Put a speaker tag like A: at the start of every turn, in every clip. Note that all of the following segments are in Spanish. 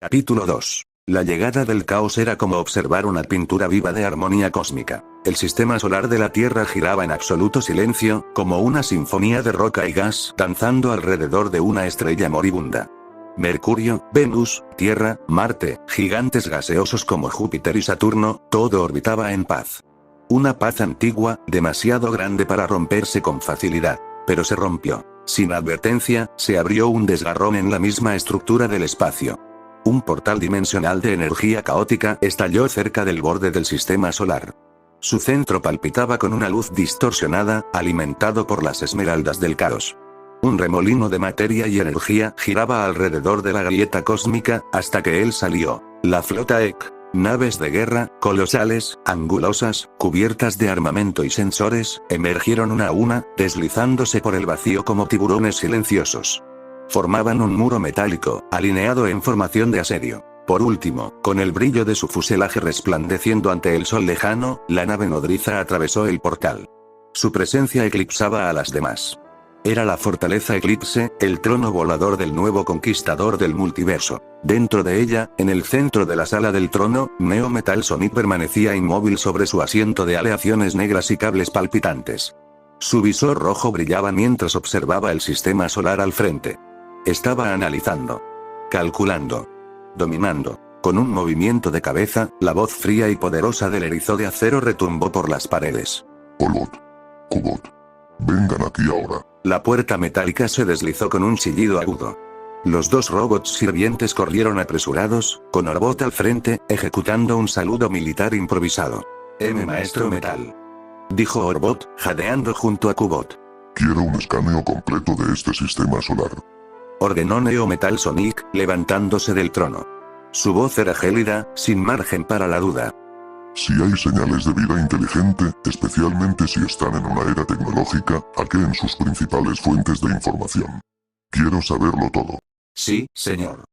A: Capítulo 2. La llegada del caos era como observar una pintura viva de armonía cósmica. El sistema solar de la Tierra giraba en absoluto silencio, como una sinfonía de roca y gas danzando alrededor de una estrella moribunda. Mercurio, Venus, Tierra, Marte, gigantes gaseosos como Júpiter y Saturno, todo orbitaba en paz. Una paz antigua, demasiado grande para romperse con facilidad. Pero se rompió. Sin advertencia, se abrió un desgarrón en la misma estructura del espacio. Un portal dimensional de energía caótica estalló cerca del borde del sistema solar. Su centro palpitaba con una luz distorsionada, alimentado por las esmeraldas del caos. Un remolino de materia y energía giraba alrededor de la grieta cósmica, hasta que él salió. La flota Ek. Naves de guerra, colosales, angulosas, cubiertas de armamento y sensores, emergieron una a una, deslizándose por el vacío como tiburones silenciosos. Formaban un muro metálico, alineado en formación de asedio. Por último, con el brillo de su fuselaje resplandeciendo ante el sol lejano, la nave nodriza atravesó el portal. Su presencia eclipsaba a las demás. Era la fortaleza Eclipse, el trono volador del nuevo conquistador del multiverso. Dentro de ella, en el centro de la sala del trono, Neo Metal Sonic permanecía inmóvil sobre su asiento de aleaciones negras y cables palpitantes. Su visor rojo brillaba mientras observaba el sistema solar al frente. Estaba analizando, calculando, dominando. Con un movimiento de cabeza, la voz fría y poderosa del erizo de acero retumbó por las paredes.
B: Orbot. Cubot. Vengan aquí ahora.
A: La puerta metálica se deslizó con un chillido agudo. Los dos robots sirvientes corrieron apresurados, con Orbot al frente, ejecutando un saludo militar improvisado. Maestro Metal. Dijo Orbot, jadeando junto a Cubot.
B: Quiero un escaneo completo de este sistema solar.
A: Ordenó Neo Metal Sonic, levantándose del trono. Su voz era gélida, sin margen para la duda.
B: Si hay señales de vida inteligente, especialmente si están en una era tecnológica, hackeen sus principales fuentes de información. Quiero saberlo todo.
A: Sí, señor.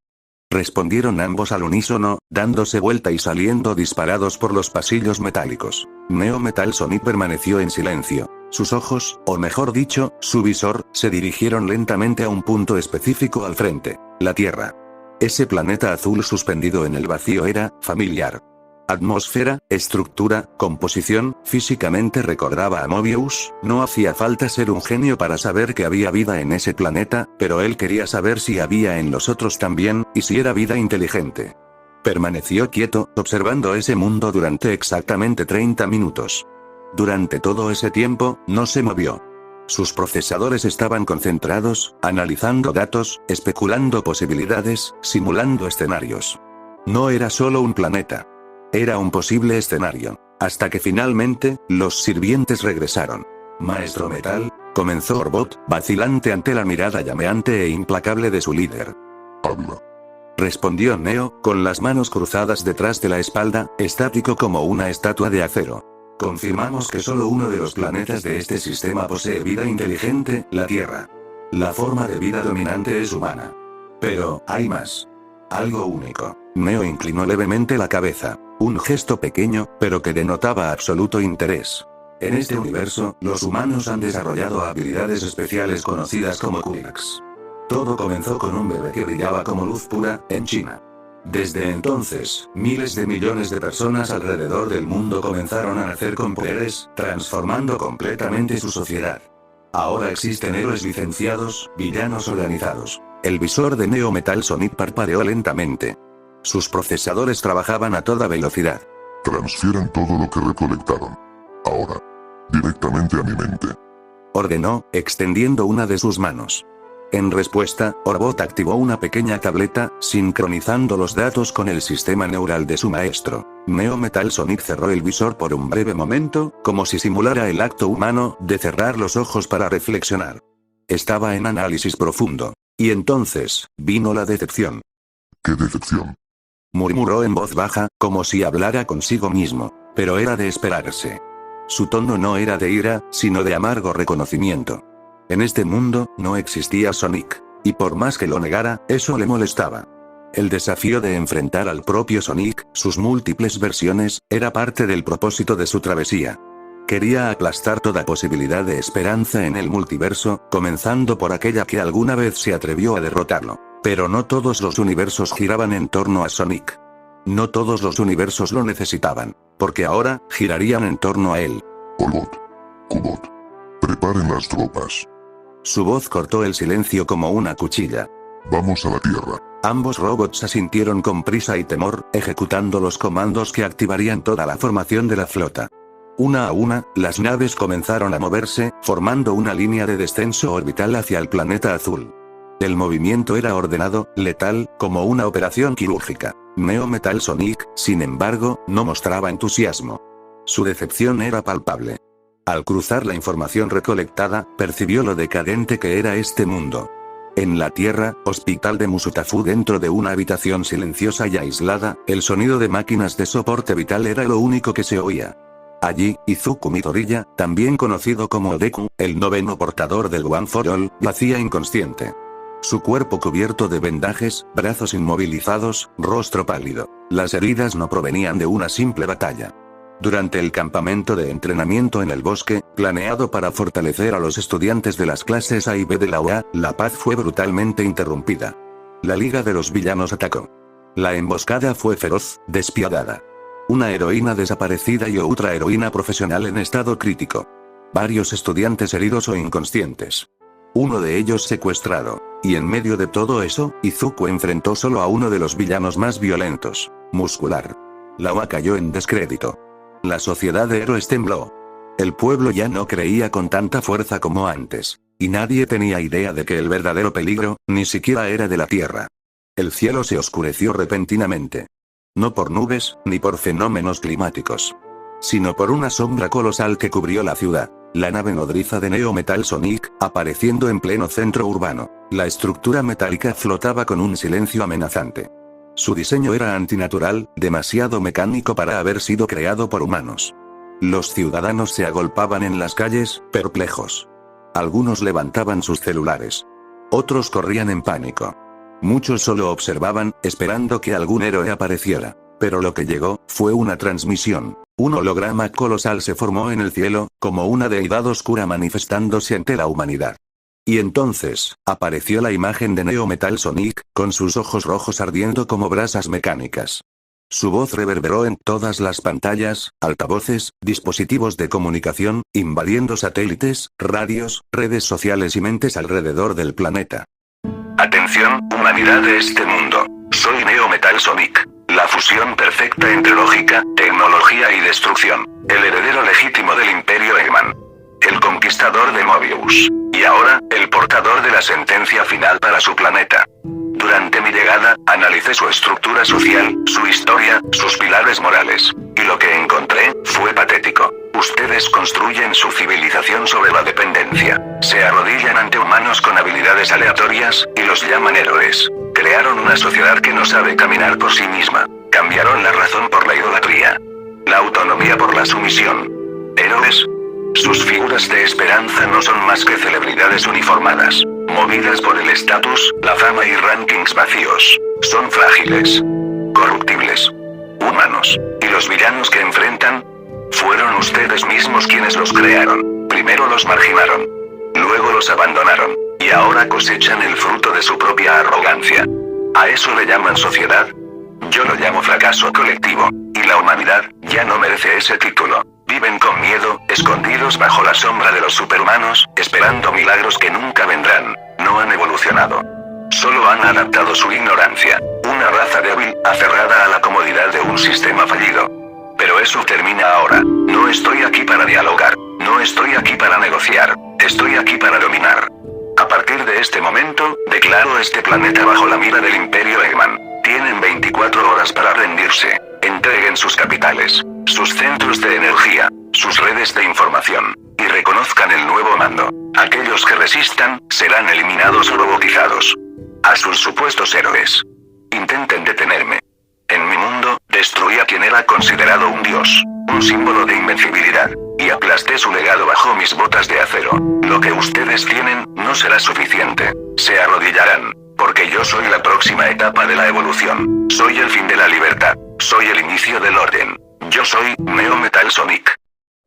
A: Respondieron ambos al unísono, dándose vuelta y saliendo disparados por los pasillos metálicos. Neo Metal Sonic permaneció en silencio. Sus ojos, o mejor dicho, su visor, se dirigieron lentamente a un punto específico al frente. La Tierra. Ese planeta azul suspendido en el vacío era familiar. Atmósfera, estructura, composición, físicamente recordaba a Mobius. No hacía falta ser un genio para saber que había vida en ese planeta, pero él quería saber si había en los otros también, y si era vida inteligente. Permaneció quieto, observando ese mundo durante exactamente 30 minutos. Durante todo ese tiempo, no se movió. Sus procesadores estaban concentrados, analizando datos, especulando posibilidades, simulando escenarios. No era solo un planeta. Era un posible escenario. Hasta que finalmente, los sirvientes regresaron. Maestro Metal, comenzó Orbot, vacilante ante la mirada llameante e implacable de su líder.
B: Habla.
A: Respondió Neo, con las manos cruzadas detrás de la espalda, estático como una estatua de acero. Confirmamos que solo uno de los planetas de este sistema posee vida inteligente, la Tierra. La forma de vida dominante es humana. Pero, hay más. Algo único. Neo inclinó levemente la cabeza. Un gesto pequeño, pero que denotaba absoluto interés. En este universo, los humanos han desarrollado habilidades especiales conocidas como Qux. Todo comenzó con un bebé que brillaba como luz pura, en China. Desde entonces, miles de millones de personas alrededor del mundo comenzaron a nacer con poderes, transformando completamente su sociedad. Ahora existen héroes licenciados, villanos organizados. El visor de Neo Metal Sonic parpadeó lentamente. Sus procesadores trabajaban a toda velocidad.
B: Transfieran todo lo que recolectaron. Ahora. Directamente a mi mente.
A: Ordenó, extendiendo una de sus manos. En respuesta, Orbot activó una pequeña tableta, sincronizando los datos con el sistema neural de su maestro. Neo Metal Sonic cerró el visor por un breve momento, como si simulara el acto humano de cerrar los ojos para reflexionar. Estaba en análisis profundo. Y entonces, vino la decepción.
B: ¿Qué decepción?
A: Murmuró en voz baja, como si hablara consigo mismo. Pero era de esperarse. Su tono no era de ira, sino de amargo reconocimiento. En este mundo, no existía Sonic. Y por más que lo negara, eso le molestaba. El desafío de enfrentar al propio Sonic, sus múltiples versiones, era parte del propósito de su travesía. Quería aplastar toda posibilidad de esperanza en el multiverso, comenzando por aquella que alguna vez se atrevió a derrotarlo. Pero no todos los universos giraban en torno a Sonic. No todos los universos lo necesitaban, porque ahora girarían en torno a él.
B: Polbot. Cubot. Preparen las tropas.
A: Su voz cortó el silencio como una cuchilla.
B: Vamos a la Tierra.
A: Ambos robots asintieron con prisa y temor, ejecutando los comandos que activarían toda la formación de la flota. Una a una, las naves comenzaron a moverse, formando una línea de descenso orbital hacia el planeta azul. El movimiento era ordenado, letal, como una operación quirúrgica. Neo Metal Sonic, sin embargo, no mostraba entusiasmo. Su decepción era palpable. Al cruzar la información recolectada, percibió lo decadente que era este mundo. En la Tierra, hospital de Musutafu, dentro de una habitación silenciosa y aislada, el sonido de máquinas de soporte vital era lo único que se oía. Allí, Izuku Midoriya, también conocido como Deku, el noveno portador del One for All, yacía inconsciente. Su cuerpo cubierto de vendajes, brazos inmovilizados, rostro pálido. Las heridas no provenían de una simple batalla. Durante el campamento de entrenamiento en el bosque, planeado para fortalecer a los estudiantes de las clases A y B de la UA, la paz fue brutalmente interrumpida. La Liga de los Villanos atacó. La emboscada fue feroz, despiadada. Una heroína desaparecida y otra heroína profesional en estado crítico. Varios estudiantes heridos o inconscientes. Uno de ellos secuestrado. Y en medio de todo eso, Izuku enfrentó solo a uno de los villanos más violentos. Muscular. La UA cayó en descrédito. La sociedad de héroes tembló. El pueblo ya no creía con tanta fuerza como antes. Y nadie tenía idea de que el verdadero peligro, ni siquiera era de la tierra. El cielo se oscureció repentinamente. No por nubes, ni por fenómenos climáticos. Sino por una sombra colosal que cubrió la ciudad. La nave nodriza de Neo Metal Sonic, apareciendo en pleno centro urbano. La estructura metálica flotaba con un silencio amenazante. Su diseño era antinatural, demasiado mecánico para haber sido creado por humanos. Los ciudadanos se agolpaban en las calles, perplejos. Algunos levantaban sus celulares. Otros corrían en pánico. Muchos solo observaban, esperando que algún héroe apareciera. Pero lo que llegó, fue una transmisión. Un holograma colosal se formó en el cielo, como una deidad oscura manifestándose ante la humanidad. Y entonces, apareció la imagen de Neo Metal Sonic, con sus ojos rojos ardiendo como brasas mecánicas. Su voz reverberó en todas las pantallas, altavoces, dispositivos de comunicación, invadiendo satélites, radios, redes sociales y mentes alrededor del planeta. Atención, humanidad de este mundo. Soy Neo Metal Sonic. La fusión perfecta entre lógica, tecnología y destrucción. El heredero legítimo del Imperio Eggman. El conquistador de Mobius. Y ahora, el portador de la sentencia final para su planeta. Durante mi llegada, analicé su estructura social, su historia, sus pilares morales. Y lo que encontré, fue patético. Ustedes construyen su civilización sobre la dependencia. Se arrodillan ante humanos con habilidades aleatorias, y los llaman héroes. Crearon una sociedad que no sabe caminar por sí misma. Cambiaron la razón por la idolatría. La autonomía por la sumisión. ¿Héroes? Sus figuras de esperanza no son más que celebridades uniformadas, movidas por el estatus, la fama y rankings vacíos. Son frágiles, corruptibles, humanos. ¿Y los villanos que enfrentan? Fueron ustedes mismos quienes los crearon. Primero los marginaron. Luego los abandonaron. Y ahora cosechan el fruto de su propia arrogancia. ¿A eso le llaman sociedad? Yo lo llamo fracaso colectivo. Y la humanidad, ya no merece ese título. Viven con miedo, escondidos bajo la sombra de los superhumanos, esperando milagros que nunca vendrán. No han evolucionado. Solo han adaptado su ignorancia. Una raza débil, aferrada a la comodidad de un sistema fallido. Pero eso termina ahora. No estoy aquí para dialogar. No estoy aquí para negociar. Estoy aquí para dominar. A partir de este momento, declaro este planeta bajo la mira del Imperio Eggman. Tienen 24 horas para rendirse. Entreguen sus capitales, sus centros de energía, sus redes de información, y reconozcan el nuevo mando. Aquellos que resistan, serán eliminados o robotizados. A sus supuestos héroes. Intenten detenerme. En mi mundo, destruí a quien era considerado un dios, un símbolo de invencibilidad, y aplasté su legado bajo mis botas de acero. Lo que ustedes tienen, no será suficiente. Se arrodillarán. Porque yo soy la próxima etapa de la evolución. Soy el fin de la libertad. Soy el inicio del orden. Yo soy Neo Metal Sonic.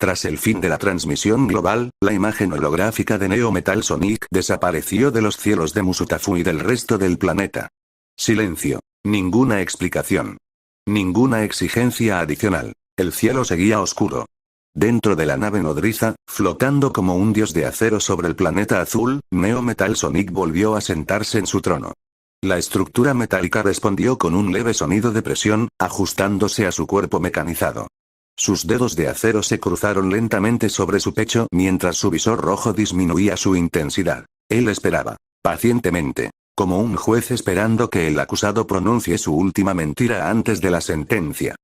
A: Tras el fin de la transmisión global, la imagen holográfica de Neo Metal Sonic desapareció de los cielos de Musutafu y del resto del planeta. Silencio. Ninguna explicación. Ninguna exigencia adicional. El cielo seguía oscuro. Dentro de la nave nodriza, flotando como un dios de acero sobre el planeta azul, Neo Metal Sonic volvió a sentarse en su trono. La estructura metálica respondió con un leve sonido de presión, ajustándose a su cuerpo mecanizado. Sus dedos de acero se cruzaron lentamente sobre su pecho mientras su visor rojo disminuía su intensidad. Él esperaba, pacientemente, como un juez esperando que el acusado pronuncie su última mentira antes de la sentencia.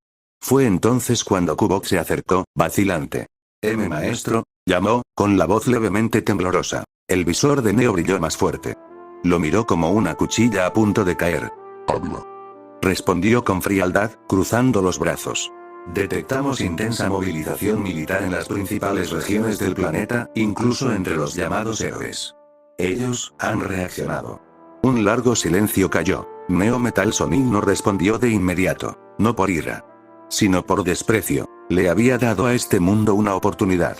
A: Fue entonces cuando Kubok se acercó, vacilante. Maestro, llamó, con la voz levemente temblorosa. El visor de Neo brilló más fuerte. Lo miró como una cuchilla a punto de caer.
B: Habla.
A: Respondió con frialdad, cruzando los brazos. Detectamos intensa movilización militar en las principales regiones del planeta, incluso entre los llamados héroes. Ellos han reaccionado. Un largo silencio cayó. Neo Metal Sonic no respondió de inmediato, no por ira, sino por desprecio. Le había dado a este mundo una oportunidad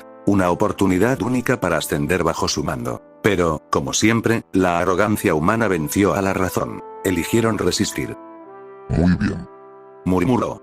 A: única para ascender bajo su mando. Pero, como siempre, la arrogancia humana venció a la razón. Eligieron resistir.
B: Muy bien.
A: Murmuró.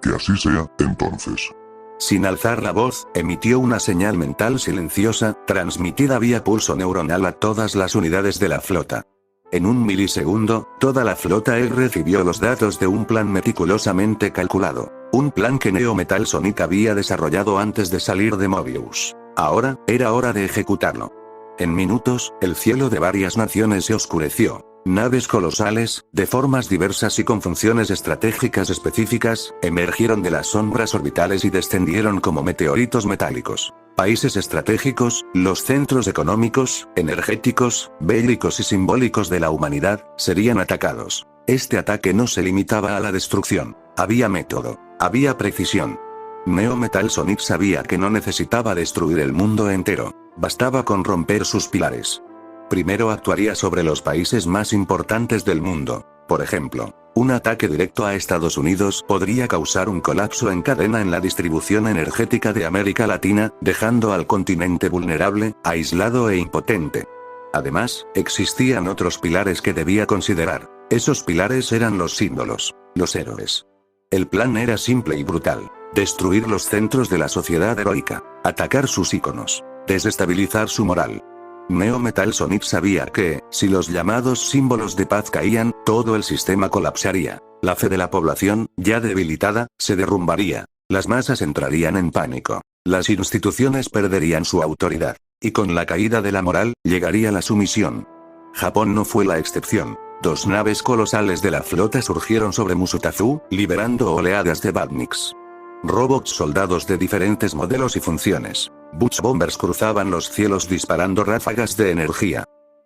B: Que así sea, entonces.
A: Sin alzar la voz, emitió una señal mental silenciosa, transmitida vía pulso neuronal a todas las unidades de la flota. En un milisegundo, toda la flota recibió los datos de un plan meticulosamente calculado. Un plan que Neo Metal Sonic había desarrollado antes de salir de Mobius. Ahora, era hora de ejecutarlo. En minutos, el cielo de varias naciones se oscureció. Naves colosales, de formas diversas y con funciones estratégicas específicas, emergieron de las sombras orbitales y descendieron como meteoritos metálicos. Países estratégicos, los centros económicos, energéticos, bélicos y simbólicos de la humanidad, serían atacados. Este ataque no se limitaba a la destrucción. Había método. Había precisión. Neo Metal Sonic sabía que no necesitaba destruir el mundo entero. Bastaba con romper sus pilares. Primero actuaría sobre los países más importantes del mundo. Por ejemplo, un ataque directo a Estados Unidos podría causar un colapso en cadena en la distribución energética de América Latina, dejando al continente vulnerable, aislado e impotente. Además, existían otros pilares que debía considerar. Esos pilares eran los símbolos, los héroes. El plan era simple y brutal. Destruir los centros de la sociedad heroica, atacar sus íconos, desestabilizar su moral. Neo Metal Sonic sabía que, si los llamados símbolos de paz caían, todo el sistema colapsaría. La fe de la población, ya debilitada, se derrumbaría. Las masas entrarían en pánico. Las instituciones perderían su autoridad. Y con la caída de la moral, llegaría la sumisión. Japón no fue la excepción. 2 naves colosales de la flota surgieron sobre Musutafu, liberando oleadas de Badniks. Robots soldados de diferentes modelos y funciones. Butch Bombers cruzaban los cielos disparando ráfagas de energía.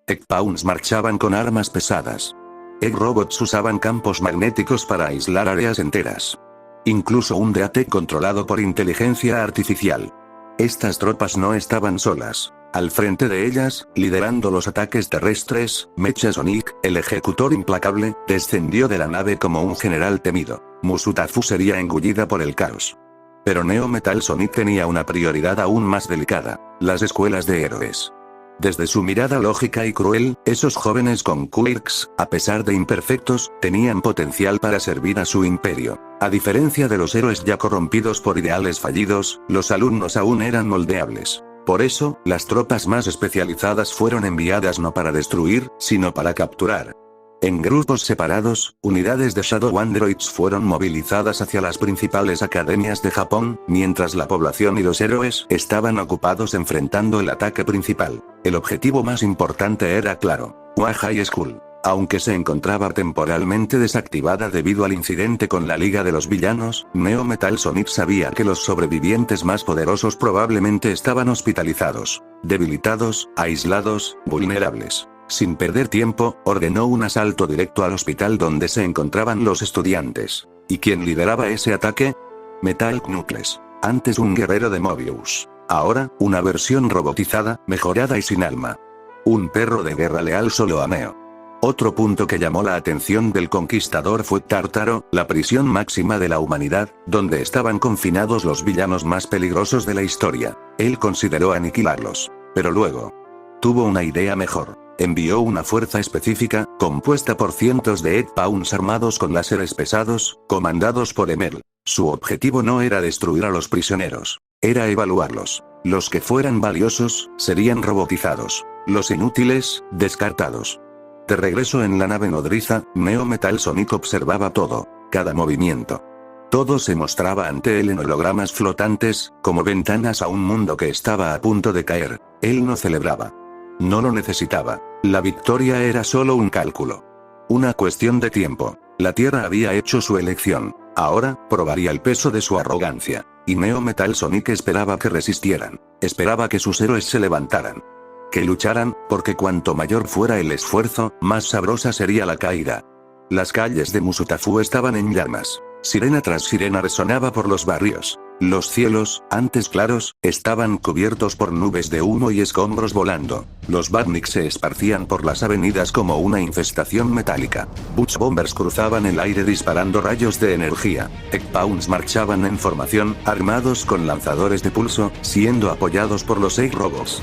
A: Egg-Pounds marchaban con armas pesadas. Egg-Robots usaban campos magnéticos para aislar áreas enteras. Incluso un DAT controlado por inteligencia artificial. Estas tropas no estaban solas. Al frente de ellas, liderando los ataques terrestres, Mecha Sonic, el ejecutor implacable, descendió de la nave como un general temido. Musutafu sería engullida por el caos. Pero Neo Metal Sonic tenía una prioridad aún más delicada: las escuelas de héroes. Desde su mirada lógica y cruel, esos jóvenes con quirks, a pesar de imperfectos, tenían potencial para servir a su imperio. A diferencia de los héroes ya corrompidos por ideales fallidos, los alumnos aún eran moldeables. Por eso, las tropas más especializadas fueron enviadas no para destruir, sino para capturar. En grupos separados, unidades de Shadow Androids fueron movilizadas hacia las principales academias de Japón, mientras la población y los héroes estaban ocupados enfrentando el ataque principal. El objetivo más importante era claro: Wa High School. Aunque se encontraba temporalmente desactivada debido al incidente con la Liga de los Villanos, Neo Metal Sonic sabía que los sobrevivientes más poderosos probablemente estaban hospitalizados, debilitados, aislados, vulnerables. Sin perder tiempo, ordenó un asalto directo al hospital donde se encontraban los estudiantes. ¿Y quién lideraba ese ataque? Metal Knuckles. Antes un guerrero de Mobius. Ahora, una versión robotizada, mejorada y sin alma. Un perro de guerra leal solo a Neo. Otro punto que llamó la atención del conquistador fue Tártaro, la prisión máxima de la humanidad, donde estaban confinados los villanos más peligrosos de la historia. Él consideró aniquilarlos. Pero luego tuvo una idea mejor. Envió una fuerza específica, compuesta por cientos de Eggpawns armados con láseres pesados, comandados por Emel. Su objetivo no era destruir a los prisioneros, era evaluarlos. Los que fueran valiosos, serían robotizados. Los inútiles, descartados. De regreso en la nave nodriza, Neo Metal Sonic observaba todo, cada movimiento. Todo se mostraba ante él en hologramas flotantes, como ventanas a un mundo que estaba a punto de caer. Él no celebraba. No lo necesitaba. La victoria era solo un cálculo. Una cuestión de tiempo. La Tierra había hecho su elección. Ahora, probaría el peso de su arrogancia. Y Neo Metal Sonic esperaba que resistieran. Esperaba que sus héroes se levantaran. Que lucharan, porque cuanto mayor fuera el esfuerzo, más sabrosa sería la caída. Las calles de Musutafu estaban en llamas. Sirena tras sirena resonaba por los barrios. Los cielos, antes claros, estaban cubiertos por nubes de humo y escombros volando. Los Badniks se esparcían por las avenidas como una infestación metálica. Butch Bombers cruzaban el aire disparando rayos de energía. Eggpawns marchaban en formación, armados con lanzadores de pulso, siendo apoyados por los Egg Robots.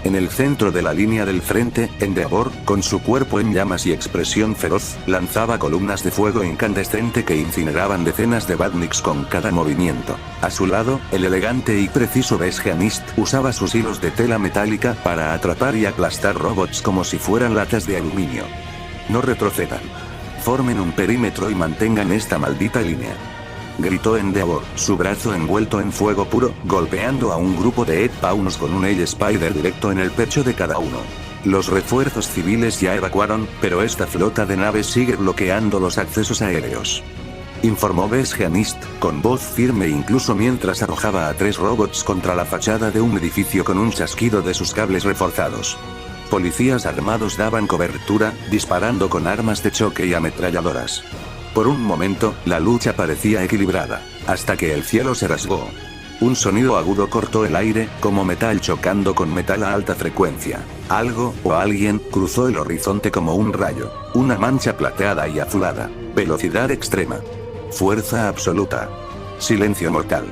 A: En el centro de la línea del frente, Endeavor, con su cuerpo en llamas y expresión feroz, lanzaba columnas de fuego incandescente que incineraban decenas de Badniks con cada movimiento. A su lado, el elegante y preciso Besgeanist usaba sus hilos de tela metálica para atrapar y aplastar robots como si fueran latas de aluminio. No retrocedan. Formen un perímetro y mantengan esta maldita línea. Gritó Endeavor, su brazo envuelto en fuego puro, golpeando a un grupo de Eggpawns con un Edge Spider directo en el pecho de cada uno. Los refuerzos civiles ya evacuaron, pero esta flota de naves sigue bloqueando los accesos aéreos. Informó Besgeanist, con voz firme incluso mientras arrojaba a 3 robots contra la fachada de un edificio con un chasquido de sus cables reforzados. Policías armados daban cobertura, disparando con armas de choque y ametralladoras. Por un momento, la lucha parecía equilibrada, hasta que el cielo se rasgó. Un sonido agudo cortó el aire, como metal chocando con metal a alta frecuencia. Algo, o alguien, cruzó el horizonte como un rayo. Una mancha plateada y azulada. Velocidad extrema. Fuerza absoluta. Silencio mortal.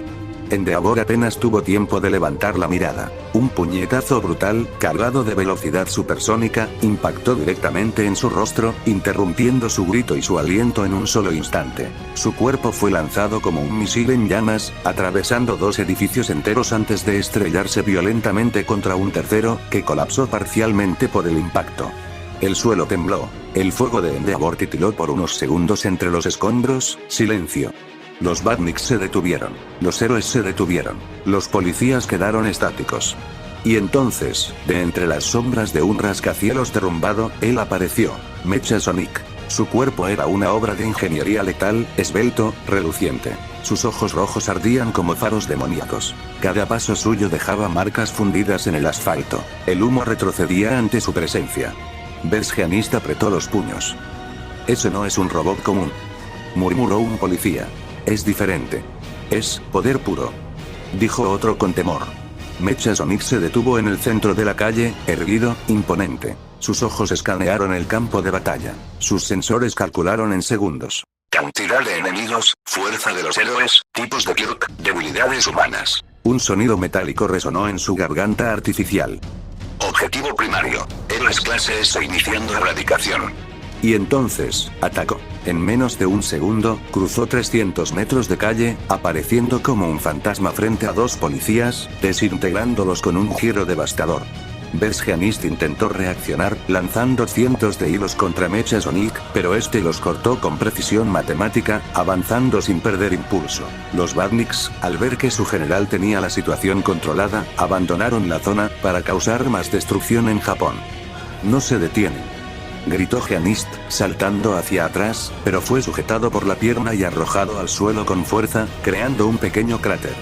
A: Endeavor apenas tuvo tiempo de levantar la mirada. Un puñetazo brutal, cargado de velocidad supersónica, impactó directamente en su rostro, interrumpiendo su grito y su aliento en un solo instante. Su cuerpo fue lanzado como un misil en llamas, atravesando 2 edificios enteros antes de estrellarse violentamente contra un tercero, que colapsó parcialmente por el impacto. El suelo tembló. El fuego de Endeavor titiló por unos segundos entre los escombros. Silencio. Los Badniks se detuvieron. Los héroes se detuvieron. Los policías quedaron estáticos. Y entonces, de entre las sombras de un rascacielos derrumbado, él apareció. Mecha Sonic. Su cuerpo era una obra de ingeniería letal, esbelto, reluciente. Sus ojos rojos ardían como faros demoníacos. Cada paso suyo dejaba marcas fundidas en el asfalto. El humo retrocedía ante su presencia. Besgeanist apretó los puños. Ese no es un robot común, murmuró un policía. Es diferente. Es poder puro, dijo otro con temor. Mecha Sonic se detuvo en el centro de la calle, erguido, imponente. Sus ojos escanearon el campo de batalla. Sus sensores calcularon en segundos. Cantidad de enemigos, fuerza de los héroes, tipos de Kirk, debilidades humanas. Un sonido metálico resonó en su garganta artificial. Objetivo primario. Héroes clase S iniciando erradicación. Y entonces, atacó. En menos de un segundo, cruzó 300 metros de calle, apareciendo como un fantasma frente a 2 policías, desintegrándolos con un giro devastador. Besgeanist intentó reaccionar, lanzando cientos de hilos contra Mecha Sonic, pero este los cortó con precisión matemática, avanzando sin perder impulso. Los Badniks, al ver que su general tenía la situación controlada, abandonaron la zona, para causar más destrucción en Japón. No se detienen, gritó Geanist, saltando hacia atrás, pero fue sujetado por la pierna y arrojado al suelo con fuerza, creando un pequeño cráter.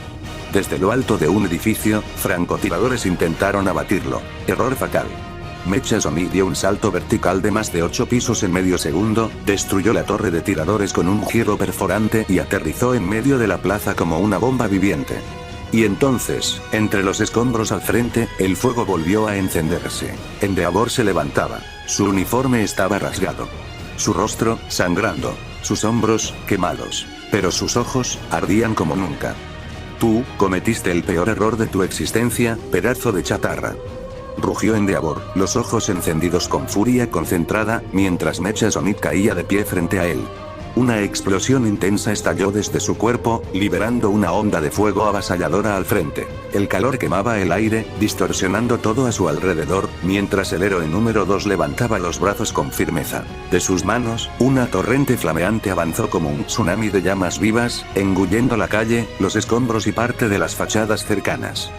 A: Desde lo alto de un edificio, francotiradores intentaron abatirlo. Error fatal. Mecha Sonic dio un salto vertical de más de 8 pisos en medio segundo, destruyó la torre de tiradores con un giro perforante y aterrizó en medio de la plaza como una bomba viviente. Y entonces, entre los escombros al frente, el fuego volvió a encenderse. Endeavor se levantaba. Su uniforme estaba rasgado. Su rostro, sangrando. Sus hombros, quemados. Pero sus ojos, ardían como nunca. Tú, cometiste el peor error de tu existencia, pedazo de chatarra. Rugió Endeavor, los ojos encendidos con furia concentrada, mientras Mecha Sonic caía de pie frente a él. Una explosión intensa estalló desde su cuerpo, liberando una onda de fuego avasalladora al frente. El calor quemaba el aire, distorsionando todo a su alrededor, mientras el héroe número 2 levantaba los brazos con firmeza. De sus manos, una torrente flameante avanzó como un tsunami de llamas vivas, engullendo la calle, los escombros y parte de las fachadas cercanas.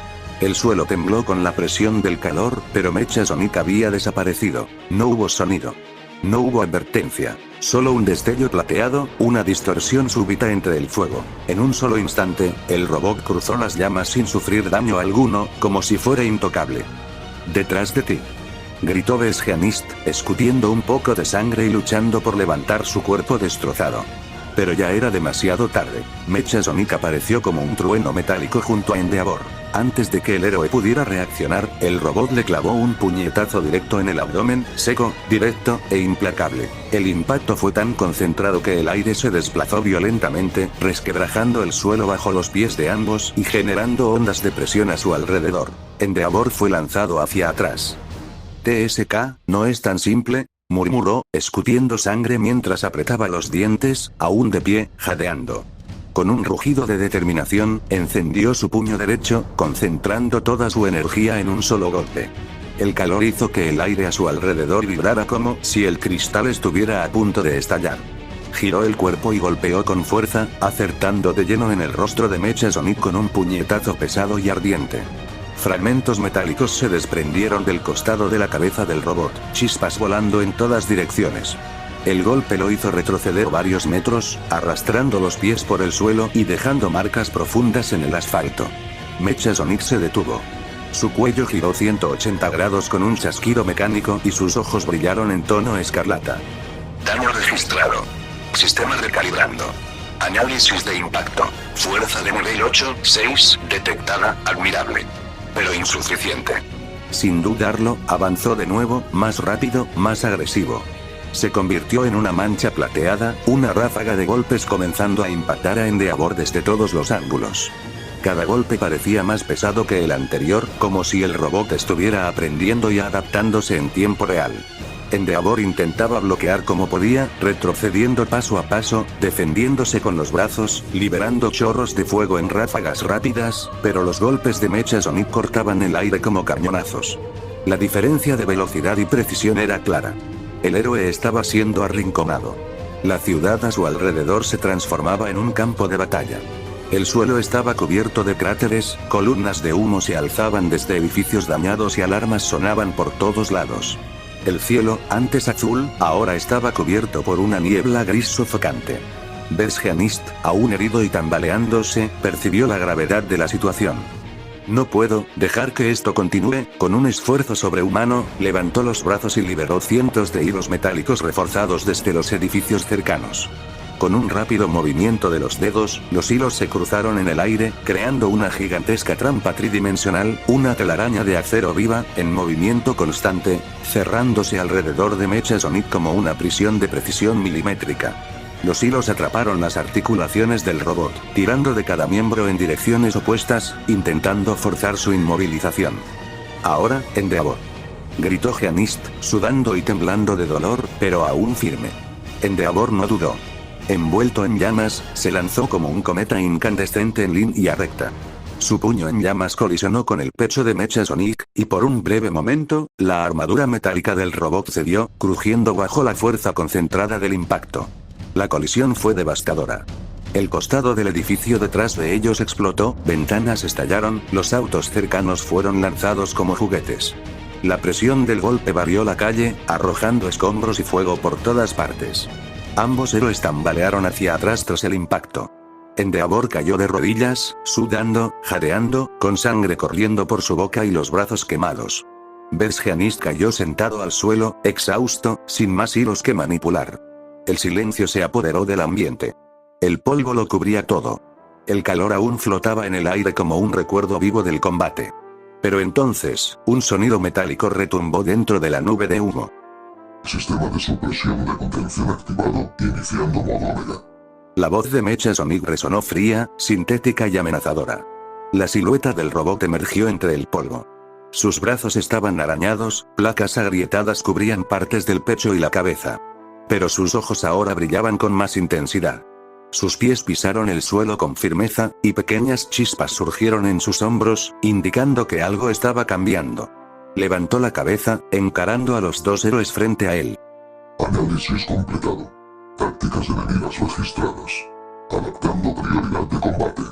A: El suelo tembló con la presión del calor, pero Mecha Sonic había desaparecido. No hubo sonido. No hubo advertencia. Solo un destello plateado, una distorsión súbita entre el fuego. En un solo instante, el robot cruzó las llamas sin sufrir daño alguno, como si fuera intocable. «Detrás de ti», gritó Besgianist, escutiendo un poco de sangre y luchando por levantar su cuerpo destrozado. Pero ya era demasiado tarde. Mecha Sonic apareció como un trueno metálico junto a Endeavor. Antes de que el héroe pudiera reaccionar, el robot le clavó un puñetazo directo en el abdomen, seco, directo, e implacable. El impacto fue tan concentrado que el aire se desplazó violentamente, resquebrajando el suelo bajo los pies de ambos y generando ondas de presión a su alrededor. Endeavor fue lanzado hacia atrás. «TSK, no es tan simple», murmuró, escutiendo sangre mientras apretaba los dientes, aún de pie, jadeando. Con un rugido de determinación, encendió su puño derecho, concentrando toda su energía en un solo golpe. El calor hizo que el aire a su alrededor vibrara como si el cristal estuviera a punto de estallar. Giró el cuerpo y golpeó con fuerza, acertando de lleno en el rostro de Mecha Sonic con un puñetazo pesado y ardiente. Fragmentos metálicos se desprendieron del costado de la cabeza del robot, chispas volando en todas direcciones. El golpe lo hizo retroceder varios metros, arrastrando los pies por el suelo y dejando marcas profundas en el asfalto. Mecha Sonic se detuvo. Su cuello giró 180 grados con un chasquido mecánico y sus ojos brillaron en tono escarlata.
C: Daño registrado. Sistema recalibrando. Análisis de impacto. Fuerza de nivel 8-6, detectada, admirable. Pero insuficiente.
A: Sin dudarlo, avanzó de nuevo, más rápido, más agresivo. Se convirtió en una mancha plateada, una ráfaga de golpes comenzando a impactar a Endeavor desde todos los ángulos. Cada golpe parecía más pesado que el anterior, como si el robot estuviera aprendiendo y adaptándose en tiempo real. Endeavor intentaba bloquear como podía, retrocediendo paso a paso, defendiéndose con los brazos, liberando chorros de fuego en ráfagas rápidas, pero los golpes de Mecha Sonic cortaban el aire como cañonazos. La diferencia de velocidad y precisión era clara. El héroe estaba siendo arrinconado. La ciudad a su alrededor se transformaba en un campo de batalla. El suelo estaba cubierto de cráteres, columnas de humo se alzaban desde edificios dañados y alarmas sonaban por todos lados. El cielo, antes azul, ahora estaba cubierto por una niebla gris sofocante. Besgianist, aún herido y tambaleándose, percibió la gravedad de la situación. «No puedo dejar que esto continúe», con un esfuerzo sobrehumano, levantó los brazos y liberó cientos de hilos metálicos reforzados desde los edificios cercanos. Con un rápido movimiento de los dedos, los hilos se cruzaron en el aire, creando una gigantesca trampa tridimensional, una telaraña de acero viva, en movimiento constante, cerrándose alrededor de Mecha Sonic como una prisión de precisión milimétrica. Los hilos atraparon las articulaciones del robot, tirando de cada miembro en direcciones opuestas, intentando forzar su inmovilización. «Ahora, Endeavor», gritó Gianist, sudando y temblando de dolor, pero aún firme. Endeavor no dudó. Envuelto en llamas, se lanzó como un cometa incandescente en línea recta. Su puño en llamas colisionó con el pecho de Mecha Sonic, y por un breve momento, la armadura metálica del robot cedió, crujiendo bajo la fuerza concentrada del impacto. La colisión fue devastadora. El costado del edificio detrás de ellos explotó, ventanas estallaron, los autos cercanos fueron lanzados como juguetes. La presión del golpe barrió la calle, arrojando escombros y fuego por todas partes. Ambos héroes tambalearon hacia atrás tras el impacto. Endeavor cayó de rodillas, sudando, jadeando, con sangre corriendo por su boca y los brazos quemados. Besgianist cayó sentado al suelo, exhausto, sin más hilos que manipular. El silencio se apoderó del ambiente. El polvo lo cubría todo. El calor aún flotaba en el aire como un recuerdo vivo del combate. Pero entonces, un sonido metálico retumbó dentro de la nube de humo.
B: Sistema de supresión de contención activado, iniciando modo Omega.
A: La voz de Mecha Sonic resonó fría, sintética y amenazadora. La silueta del robot emergió entre el polvo. Sus brazos estaban arañados, placas agrietadas cubrían partes del pecho y la cabeza. Pero sus ojos ahora brillaban con más intensidad. Sus pies pisaron el suelo con firmeza, y pequeñas chispas surgieron en sus hombros, indicando que algo estaba cambiando. Levantó la cabeza, encarando a los dos héroes frente a él.
B: Análisis completado. Tácticas enemigas registradas. Adaptando prioridad de combate.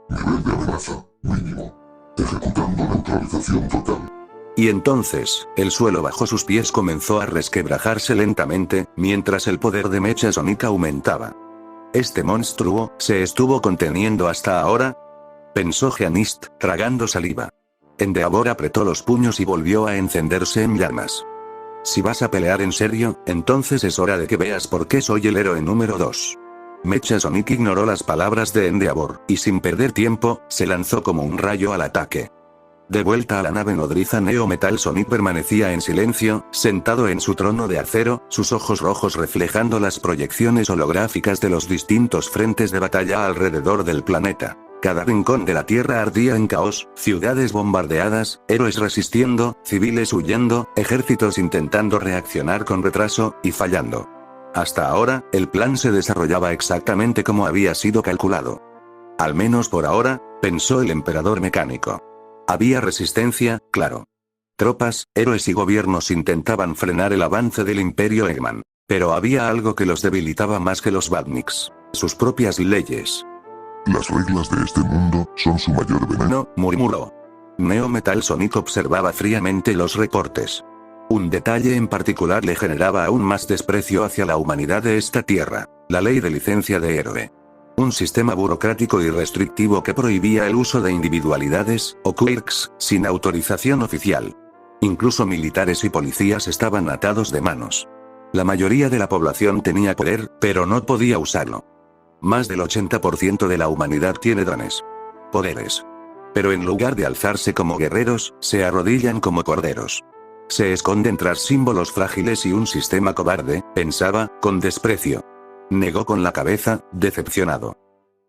B: Nivel de amenaza, mínimo. Ejecutando neutralización total.
A: Y entonces, el suelo bajo sus pies comenzó a resquebrajarse lentamente, mientras el poder de Mecha Sonic aumentaba. ¿Este monstruo se estuvo conteniendo hasta ahora? Pensó Gianist, tragando saliva. Endeavor apretó los puños y volvió a encenderse en llamas. Si vas a pelear en serio, entonces es hora de que veas por qué soy el héroe número 2. Mecha Sonic ignoró las palabras de Endeavor, y sin perder tiempo, se lanzó como un rayo al ataque. De vuelta a la nave nodriza, Neo Metal Sonic permanecía en silencio, sentado en su trono de acero, sus ojos rojos reflejando las proyecciones holográficas de los distintos frentes de batalla alrededor del planeta. Cada rincón de la Tierra ardía en caos, ciudades bombardeadas, héroes resistiendo, civiles huyendo, ejércitos intentando reaccionar con retraso, y fallando. Hasta ahora, el plan se desarrollaba exactamente como había sido calculado. Al menos por ahora, pensó el emperador mecánico. Había resistencia, claro. Tropas, héroes y gobiernos intentaban frenar el avance del Imperio Eggman. Pero había algo que los debilitaba más que los Badniks. Sus propias leyes.
B: Las reglas de este mundo son su mayor veneno.
A: No, murmuró. Neo Metal Sonic observaba fríamente los reportes. Un detalle en particular le generaba aún más desprecio hacia la humanidad de esta tierra: la ley de licencia de héroe. Un sistema burocrático y restrictivo que prohibía el uso de individualidades, o quirks, sin autorización oficial. Incluso militares y policías estaban atados de manos. La mayoría de la población tenía poder, pero no podía usarlo. Más del 80% de la humanidad tiene dones. Poderes. Pero en lugar de alzarse como guerreros, se arrodillan como corderos. Se esconden tras símbolos frágiles y un sistema cobarde, pensaba, con desprecio. Negó con la cabeza, decepcionado.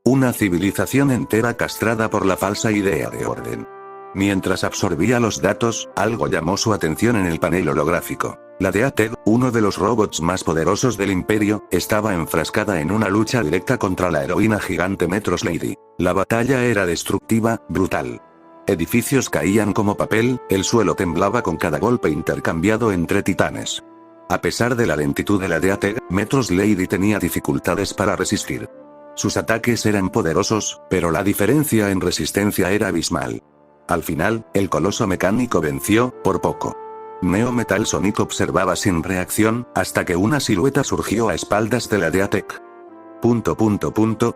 A: Una civilización entera castrada por la falsa idea de orden. Mientras absorbía los datos, algo llamó su atención en el panel holográfico. La DeaTeg, uno de los robots más poderosos del Imperio, estaba enfrascada en una lucha directa contra la heroína gigante Metros Lady. La batalla era destructiva, brutal. Edificios caían como papel, el suelo temblaba con cada golpe intercambiado entre titanes. A pesar de la lentitud de la DeaTeg, Metros Lady tenía dificultades para resistir. Sus ataques eran poderosos, pero la diferencia en resistencia era abismal. Al final, el coloso mecánico venció, por poco. Neo Metal Sonic observaba sin reacción, hasta que una silueta surgió a espaldas de la DeaTeg.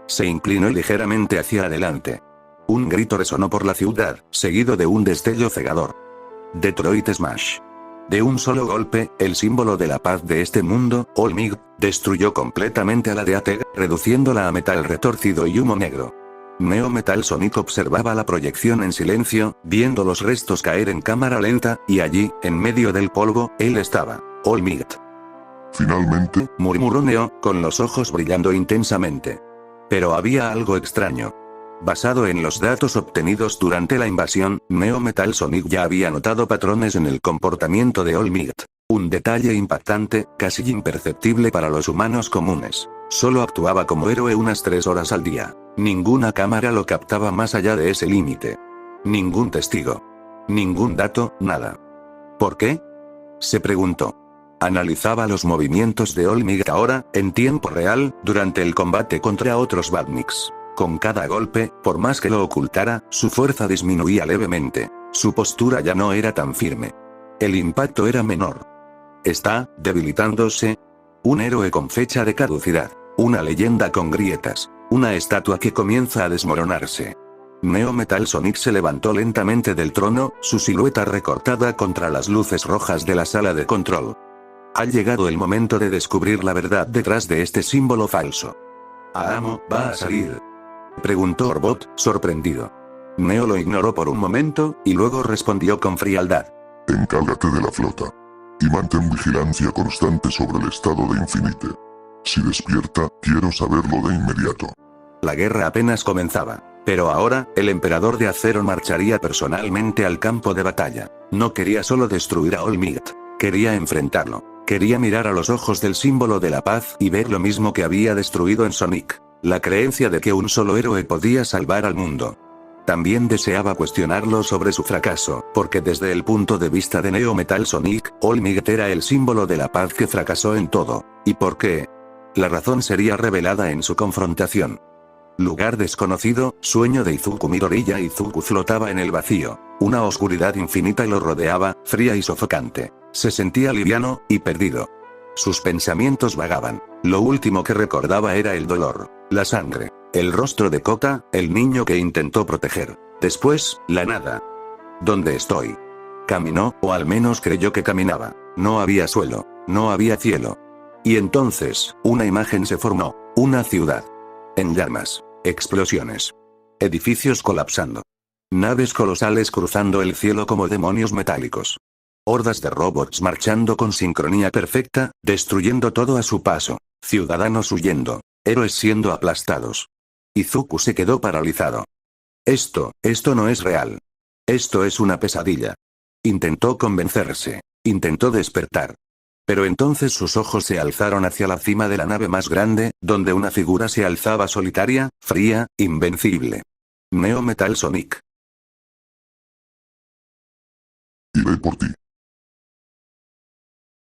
A: Se inclinó ligeramente hacia adelante. Un grito resonó por la ciudad, seguido de un destello cegador. Detroit Smash. De un solo golpe, el símbolo de la paz de este mundo, Olmig, destruyó completamente a la DeaTeg, reduciéndola a metal retorcido y humo negro. Neo Metal Sonic observaba la proyección en silencio, viendo los restos caer en cámara lenta, y allí, en medio del polvo, él estaba. Olmig.
B: Finalmente,
A: murmuró Neo, con los ojos brillando intensamente. Pero había algo extraño. Basado en los datos obtenidos durante la invasión, Neo Metal Sonic ya había notado patrones en el comportamiento de Olmig. Un detalle impactante, casi imperceptible para los humanos comunes. Solo actuaba como héroe unas 3 horas al día. Ninguna cámara lo captaba más allá de ese límite. Ningún testigo. Ningún dato, nada. ¿Por qué? Se preguntó. Analizaba los movimientos de Olmig ahora, en tiempo real, durante el combate contra otros Badniks. Con cada golpe, por más que lo ocultara, su fuerza disminuía levemente. Su postura ya no era tan firme. El impacto era menor. ¿Está debilitándose? Un héroe con fecha de caducidad. Una leyenda con grietas. Una estatua que comienza a desmoronarse. Neo Metal Sonic se levantó lentamente del trono, su silueta recortada contra las luces rojas de la sala de control. Ha llegado el momento de descubrir la verdad detrás de este símbolo falso. Aamo va a salir. Preguntó Orbot, sorprendido. Neo lo ignoró por un momento, y luego respondió con frialdad.
B: Encárgate de la flota. Y mantén vigilancia constante sobre el estado de Infinite. Si despierta, quiero saberlo de inmediato.
A: La guerra apenas comenzaba. Pero ahora, el emperador de acero marcharía personalmente al campo de batalla. No quería solo destruir a All Might. Quería enfrentarlo. Quería mirar a los ojos del símbolo de la paz y ver lo mismo que había destruido en Sonic. La creencia de que un solo héroe podía salvar al mundo. También deseaba cuestionarlo sobre su fracaso, porque desde el punto de vista de Neo Metal Sonic, All Might era el símbolo de la paz que fracasó en todo. ¿Y por qué? La razón sería revelada en su confrontación. Lugar desconocido, sueño de Izuku Midoriya. Izuku flotaba en el vacío. Una oscuridad infinita lo rodeaba, fría y sofocante. Se sentía liviano, y perdido. Sus pensamientos vagaban. Lo último que recordaba era el dolor, la sangre, el rostro de Kota, el niño que intentó proteger. Después, la nada. ¿Dónde estoy? Caminó, o al menos creyó que caminaba. No había suelo, no había cielo. Y entonces, una imagen se formó, una ciudad. En llamas. Explosiones. Edificios colapsando. Naves colosales cruzando el cielo como demonios metálicos. Hordas de robots marchando con sincronía perfecta, destruyendo todo a su paso. Ciudadanos huyendo. Héroes siendo aplastados. Izuku se quedó paralizado. Esto no es real. Esto es una pesadilla. Intentó convencerse. Intentó despertar. Pero entonces sus ojos se alzaron hacia la cima de la nave más grande, donde una figura se alzaba solitaria, fría, invencible. Neo Metal Sonic.
B: Iré por ti.